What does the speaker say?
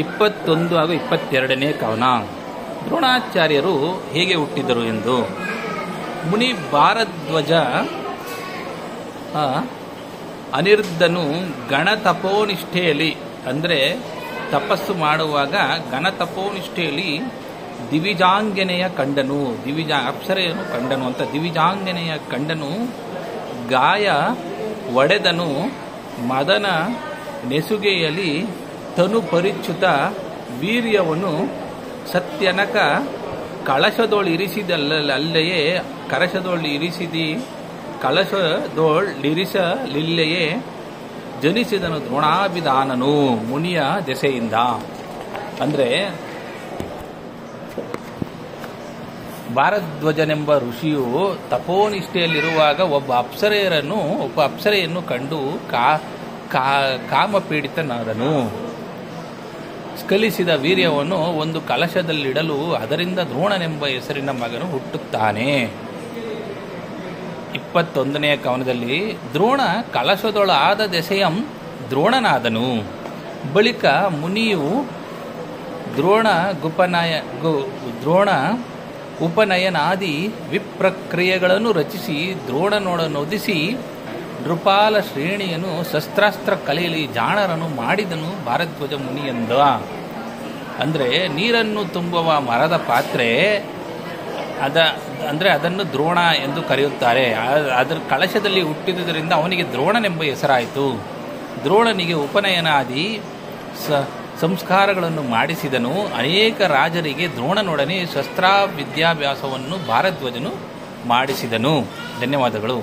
21 ಹಾಗೂ 22ನೇ ಕವನ. ದ್ರೋಣಾಚಾರ್ಯರು ಹೇಗೆ ಹುಟ್ಟಿದರು ಎಂದು. ಮುನಿ ಭಾರದ್ವಾಜ ಅನಿರ್ಧನು ಗಣತಪೋನಿಷ್ಠೆಯಲ್ಲಿ, ಅಂದರೆ ತಪಸ್ಸು ಮಾಡುವಾಗ ಗಣತಪೋನಿಷ್ಠೆಯಲ್ಲಿ ದಿವಿಜಾಂಗನೆಯ ಕಂಡನು, ಅಪ್ಸರೆಯನ್ನು ಕಂಡನು ಅಂತ. ದಿವಿಜಾಂಗನೆಯ ಕಂಡನು, ಗಾಯ ಒಡೆದನು, ಮದನ ನೆಸುಗೆಯಲ್ಲಿ ತನು ಪರಿಚ್ಯುತ ವೀರ್ಯವನ್ನು ಸತ್ಯನಕ ಕಳಶದೋಳಿರಿಸಿದಲ್ಲೇ ಕಳಶದೋಳಿರಿಸಲಿಲ್ಲೆಯೇ ಜನಿಸಿದನು ದ್ರೋಣಾಭಿಧಾನನು ಮುನಿಯ ದೆಸೆಯಿಂದ. ಅಂದರೆ ಭಾರದ್ವಾಜನೆಂಬ ಋಷಿಯು ತಪೋನಿಷ್ಠೆಯಲ್ಲಿರುವಾಗ ಒಬ್ಬ ಅಪ್ಸರೆಯನ್ನು ಕಂಡು ಕಾಮಪೀಡಿತನಾದನು. ಸ್ಖಲಿಸಿದ ವೀರ್ಯವನ್ನು ಒಂದು ಕಲಶದಲ್ಲಿಡಲು ಅದರಿಂದ ದ್ರೋಣನೆಂಬ ಹೆಸರಿನ ಮಗನು ಹುಟ್ಟುತ್ತಾನೆ. 21ನೇ ಕವನದಲ್ಲಿ ದ್ರೋಣ ಕಲಶದೊಳಾದ ದೆಸೆಯಂ ದ್ರೋಣನಾದನು. ಬಳಿಕ ಮುನಿಯು ದ್ರೋಣ ಉಪನಯನಾದಿ ವಿಪ್ರಕ್ರಿಯೆಗಳನ್ನು ರಚಿಸಿ ದ್ರೋಣನೊಡನೊದಿಸಿ ನೃಪಾಲ ಶ್ರೇಣಿಯನ್ನು ಶಸ್ತ್ರಾಸ್ತ್ರ ಕಲೆಯಲ್ಲಿ ಜಾಣರನ್ನು ಮಾಡಿದನು ಭಾರದ್ವಾಜ ಮುನಿಯಂದ. ಅಂದರೆ ನೀರನ್ನು ತುಂಬುವ ಮರದ ಪಾತ್ರೆ ಅದನ್ನು ದ್ರೋಣ ಎಂದು ಕರೆಯುತ್ತಾರೆ. ಅದರ ಕಳಶದಲ್ಲಿ ಹುಟ್ಟಿದುದರಿಂದ ಅವನಿಗೆ ದ್ರೋಣನೆಂಬ ಹೆಸರಾಯಿತು. ದ್ರೋಣನಿಗೆ ಉಪನಯನಾದಿ ಸಂಸ್ಕಾರಗಳನ್ನು ಮಾಡಿಸಿದನು. ಅನೇಕ ರಾಜರಿಗೆ ದ್ರೋಣನೊಡನೆ ಶಸ್ತ್ರಾವಿದ್ಯಾಭ್ಯಾಸವನ್ನು ಭಾರದ್ವಾಜನು ಮಾಡಿಸಿದನು. ಧನ್ಯವಾದಗಳು.